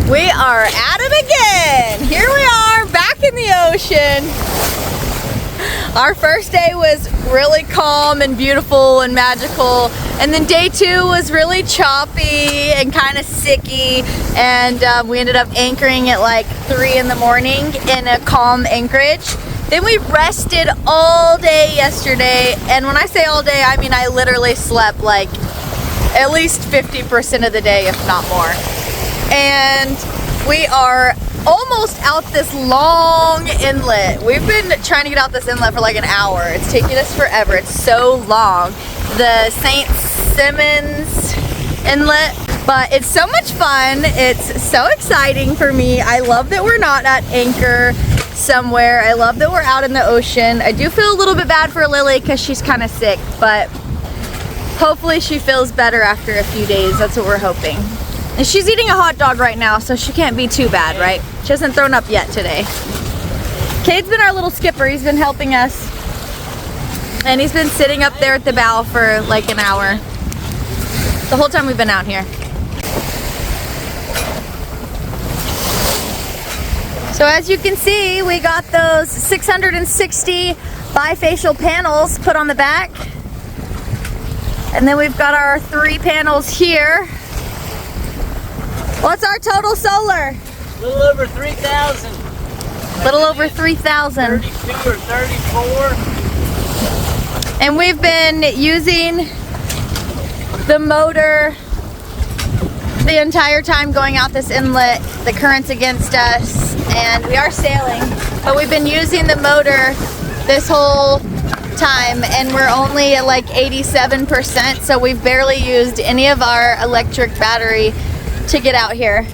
We are at it again. Here we are, back in the ocean. Our first day was really calm and beautiful and magical. And then day 2 was really choppy and kind of sicky. And we ended up anchoring at like 3 in the morning in a calm anchorage. Then we rested all day yesterday. And when I say all day, I mean I literally slept like at least 50% of the day, if not more. And we are almost out this long inlet. We've been trying to get out this inlet for like an hour. It's taking us forever. It's so long. The St. Simmons Inlet, but it's so much fun. It's so exciting for me. I love that we're not at anchor somewhere. I love that we're out in the ocean. I do feel a little bit bad for Lily because she's kind of sick, but hopefully she feels better after a few days. That's what we're hoping. And she's eating a hot dog right now, so she can't be too bad, right? She hasn't thrown up yet today. Cade's been our little skipper. He's been helping us. And he's been sitting up there at the bow for like an hour. The whole time we've been out here. So as you can see, we got those 660 bifacial panels put on the back. And then we've got our 3 panels here. What's our total solar? A little over 3,000. Little over 3,000. 32 or 34. And we've been using the motor the entire time going out this inlet. The current's against us and we are sailing, but we've been using the motor this whole time and we're only at like 87%, so we've barely used any of our electric battery to get out here.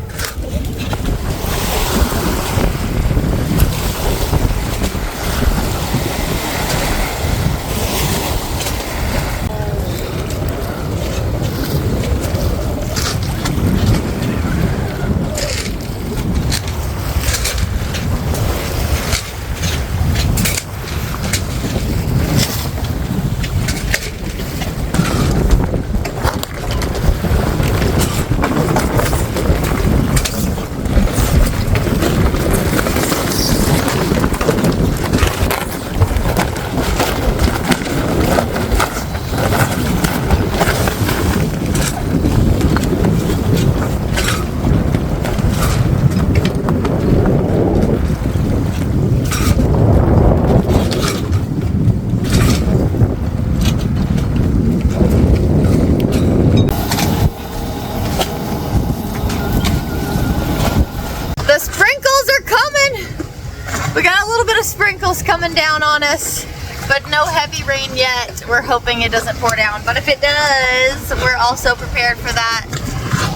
Sprinkles coming down on us, but no heavy rain yet. We're hoping it doesn't pour down, but if it does, we're also prepared for that.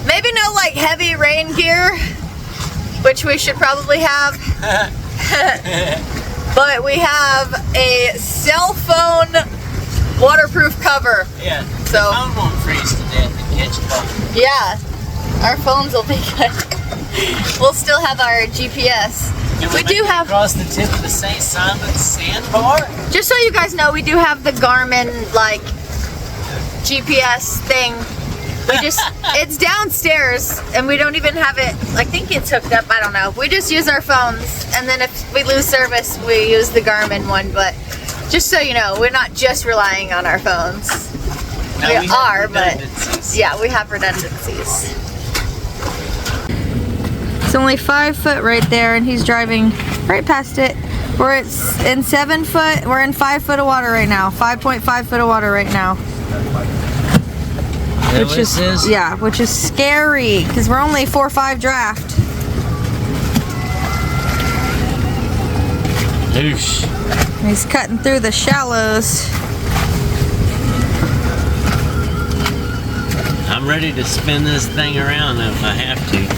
Maybe no like heavy rain gear, which we should probably have. But we have a cell phone waterproof cover. Yeah, so the phone won't freeze to death and catch fire. Yeah, our phones will be good. We'll still have our GPS. We do have across the tip of the St. Simon's sandbar. Just so you guys know, we do have the Garmin like GPS thing. We just it's downstairs and we don't even have it. I think it's hooked up. I don't know. We just use our phones, and then if we lose service, we use the Garmin one. But just so you know, we're not just relying on our phones. No, we are, but yeah, we have redundancies. It's only 5 foot right there, and he's driving right past it. We're in 7 foot. We're in 5 foot of water right now. 5.5 foot of water right now. Which is yeah, which is scary because we're only 4.5 draft. Oosh. He's cutting through the shallows. I'm ready to spin this thing around if I have to.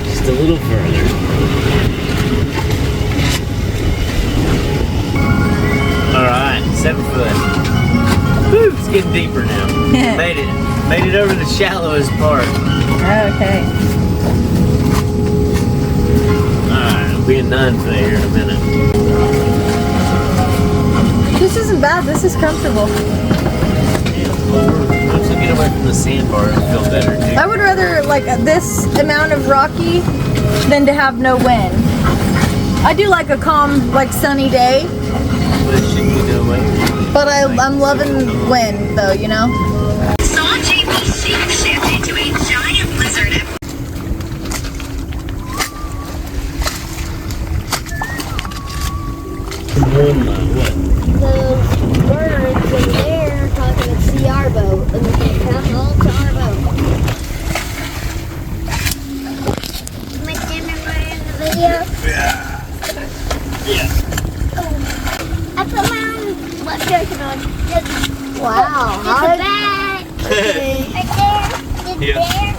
Just a little further. Alright, 7 foot. Woo, it's getting deeper now. Made it over the shallowest part. Okay. We'll be in none for here in a minute. This isn't bad. This is comfortable. Once we get away from the sandbar, it'll feel better too. I would rather like this amount of rocky than to have no wind. I do like a calm, like sunny day, But it should be no wind. but I'm loving wind though, you know? Saw JBC shift into a giant blizzard. What? Those birds in there talking to see our boat, and they can come home to our boat. My camera in the video. Yeah. I put my own left jerkin on. Wow, how did that? Right there, it's Yeah. there,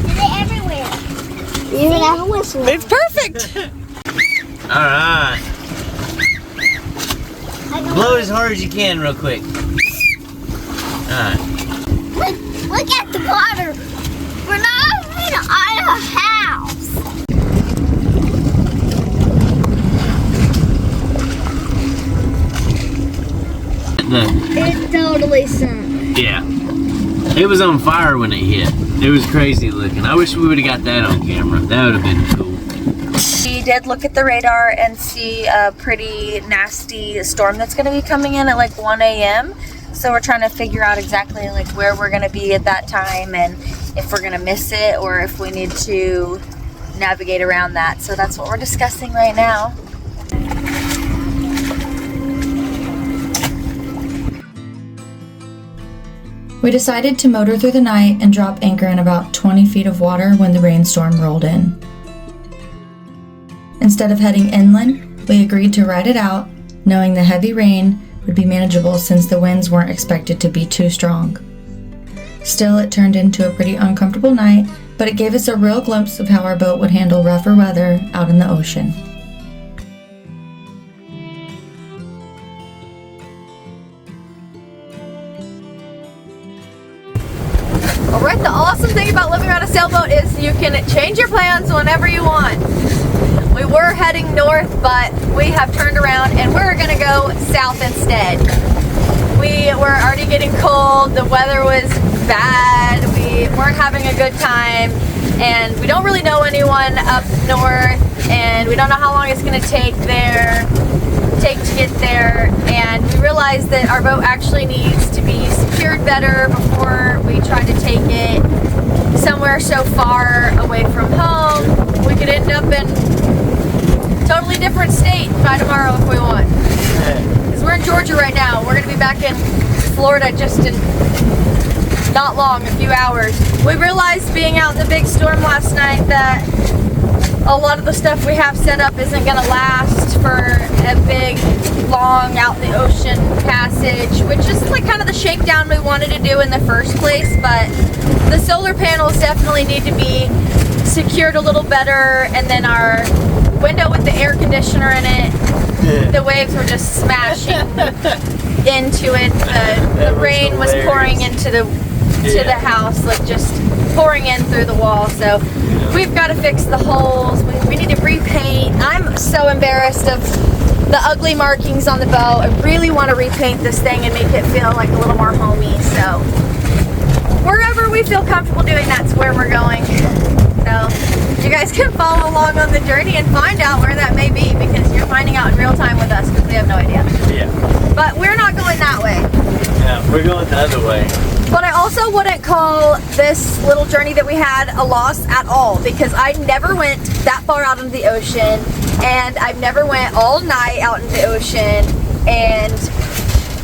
it's everywhere. You even have a whistle. It's perfect. All right. Blow as hard as you can, real quick. All right. Look at the water. We're not even on a house. It totally sunk. Yeah. It was on fire when it hit. It was crazy looking. I wish we would have got that on camera. That would have been cool. We did look at the radar and see a pretty nasty storm that's going to be coming in at like 1 a.m. So we're trying to figure out exactly like where we're going to be at that time and if we're going to miss it or if we need to navigate around that. So that's what we're discussing right now. We decided to motor through the night and drop anchor in about 20 feet of water when the rainstorm rolled in. Instead of heading inland, we agreed to ride it out, knowing the heavy rain would be manageable since the winds weren't expected to be too strong. Still, it turned into a pretty uncomfortable night, but it gave us a real glimpse of how our boat would handle rougher weather out in the ocean. Alright, the awesome thing about living on a sailboat is you can change your plans whenever you want. We were heading north, but we have turned around and we're gonna go south instead. We were already getting cold, the weather was bad, we weren't having a good time, and we don't really know anyone up north, and we don't know how long it's gonna take to get there, and we realized that our boat actually needs to be secured better before we try to take it somewhere so far away from home. We could end up in a totally different state by tomorrow if we want. Because we're in Georgia right now. We're going to be back in Florida just in not long, a few hours. We realized being out in the big storm last night that a lot of the stuff we have set up isn't going to last for a big, long, out in the ocean passage, which is like kind of the shakedown we wanted to do in the first place, but the solar panels definitely need to be secured a little better, and then our window with the air conditioner in it, the waves were just smashing into it. The rain was pouring into the house, like just pouring in through the wall. So we've got to fix the holes. We need to repaint. I'm so embarrassed of the ugly markings on the boat. I really want to repaint this thing and make it feel like a little more homey. So wherever we feel comfortable doing, that's where we're going. So you guys can follow along on the journey and find out where that may be, because you're finding out in real time with us because we have no idea. Yeah. But we're not going that way. Yeah, we're going the other way. But I also wouldn't call this little journey that we had a loss at all, because I never went that far out into the ocean, and I've never went all night out into the ocean, and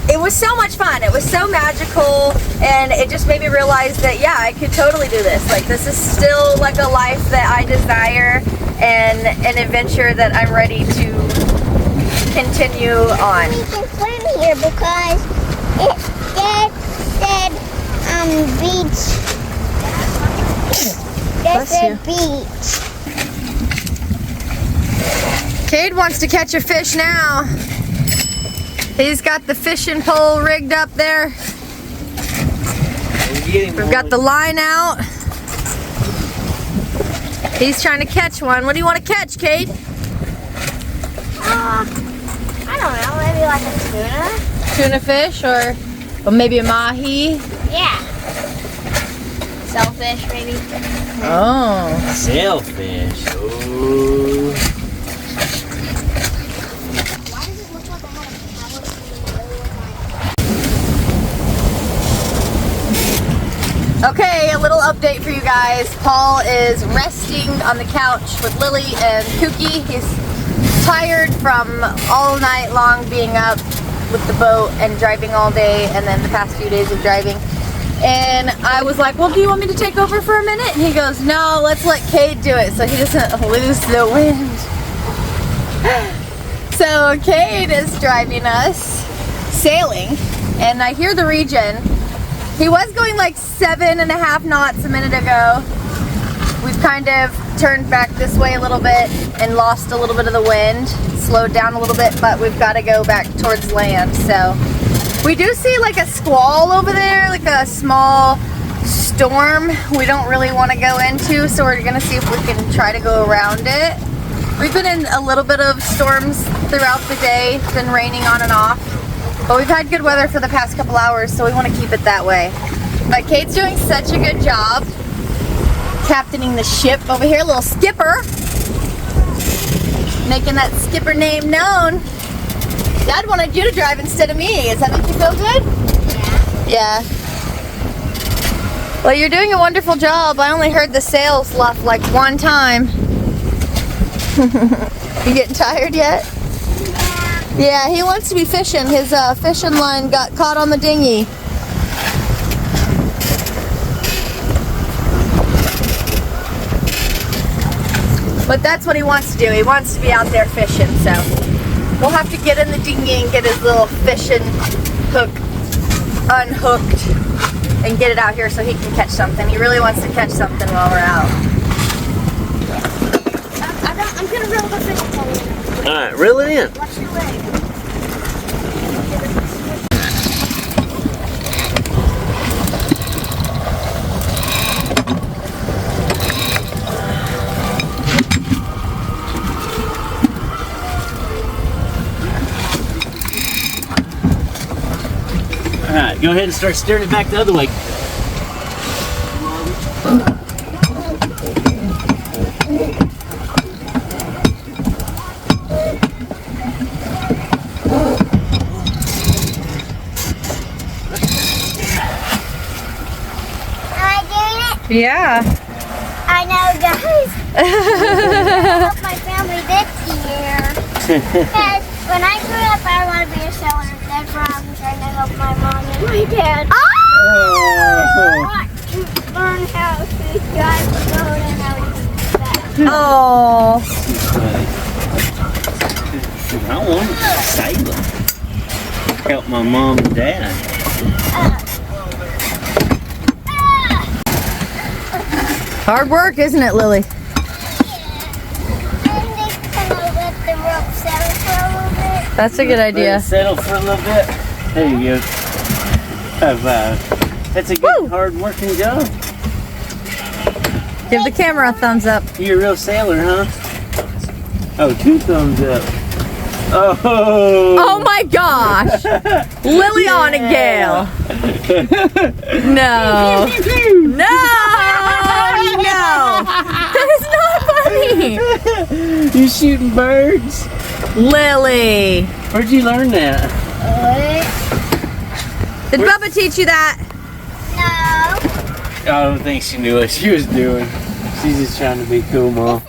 it was so much fun. It was so magical, and it just made me realize that, yeah, I could totally do this. Like, this is still like a life that I desire and an adventure that I'm ready to continue on. We can swim here because it said beach. It said beach. Cade wants to catch a fish now. He's got the fishing pole rigged up there. We've got the line out. He's trying to catch one. What do you want to catch, Cade? I don't know, maybe like a tuna. Tuna fish or maybe a mahi? Yeah. Shellfish, maybe. Oh. Sailfish. Oh. Why does it look like I have a Okay, a little update for you guys. Paul is resting on the couch with Lily and Kookie. He's tired from all night long being up with the boat and driving all day, and then the past few days of driving. And I was like, well, do you want me to take over for a minute? And he goes, no, let's let Cade do it so he doesn't lose the wind. So Cade is driving us sailing, and I hear the region. He was going like 7.5 knots a minute ago. We've kind of turned back this way a little bit and lost a little bit of the wind, slowed down a little bit, but we've got to go back towards land. So we do see like a squall over there, like a small storm we don't really want to go into, so we're gonna see if we can try to go around it. We've been in a little bit of storms throughout the day. It's been raining on and off, but we've had good weather for the past couple hours, so we want to keep it that way. But Kate's doing such a good job captaining the ship over here, little skipper, making that skipper name known. Dad wanted you to drive instead of me. Does that make you feel good? Yeah. Well, you're doing a wonderful job. I only heard the sails luff like one time. You getting tired yet? Yeah, he wants to be fishing. His fishing line got caught on the dinghy. But that's what he wants to do. He wants to be out there fishing, so we'll have to get in the dinghy and get his little fishing hook unhooked and get it out here so he can catch something. He really wants to catch something while we're out. I'm gonna reel the fish for you. Alright, reel it in. Watch your leg. Alright, go ahead and start steering it back the other way. Yeah. I know, guys. I help my family this year. Because when I grew up, I want to be a sailor. That's why I'm trying to help my mom and my dad. I want to learn how to drive the boat and how to do that. Oh. I want to sail. Help my mom and dad. Hard work, isn't it, Lily? Yeah. I think they kind of let the rope settle for a little bit. That's a good Let idea. it settle for a little bit. There you go. That's a good, hard working job. Give the camera a thumbs up. You're a real sailor, huh? Oh, 2 thumbs up. Oh! Oh my gosh! Lily on a gale. No. No! No! That is not funny! You shooting birds? Lily! Where'd you learn that? Did Bubba teach you that? No. I don't think she knew what she was doing. She's just trying to be cool, Mom.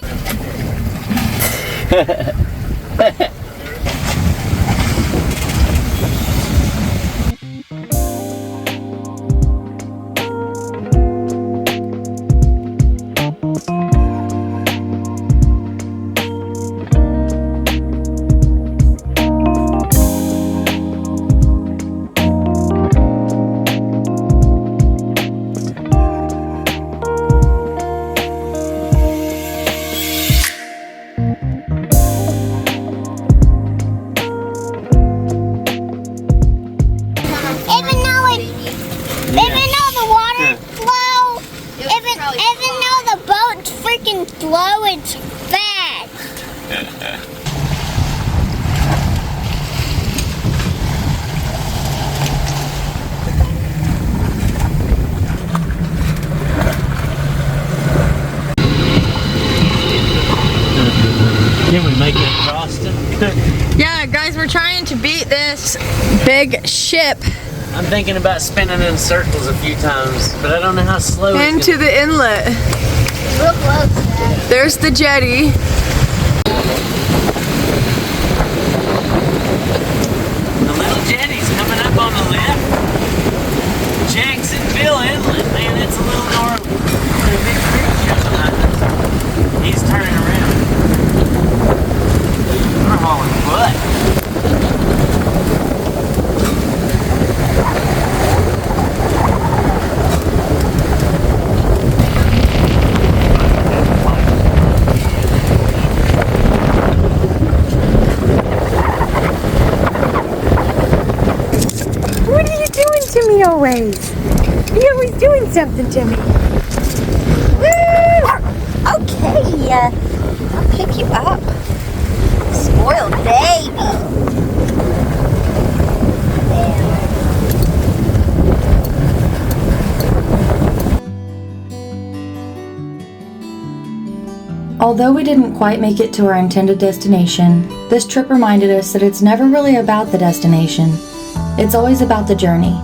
Can we make it across it? Yeah, guys, we're trying to beat this big ship I'm thinking about spinning in circles a few times, but I don't know how slow it's into the inlet. Real close, Dad. There's the jetty. The little jetty's coming up on the left. Jacksonville Inlet, man, it's a little gnarly. Got a big creek ship behind us. He's turning around. We're hauling butt. What are you doing to me always? You're always doing something to me. Woo! Okay, I'll pick you up. Spoiled baby. Although we didn't quite make it to our intended destination, this trip reminded us that it's never really about the destination. It's always about the journey.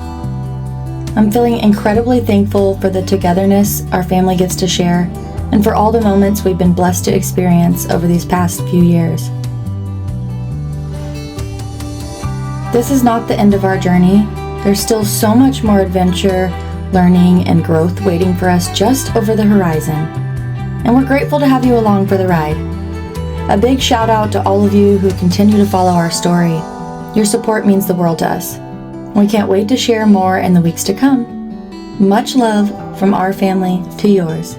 I'm feeling incredibly thankful for the togetherness our family gets to share and for all the moments we've been blessed to experience over these past few years. This is not the end of our journey. There's still so much more adventure, learning, and growth waiting for us just over the horizon. And we're grateful to have you along for the ride. A big shout out to all of you who continue to follow our story. Your support means the world to us. We can't wait to share more in the weeks to come. Much love from our family to yours.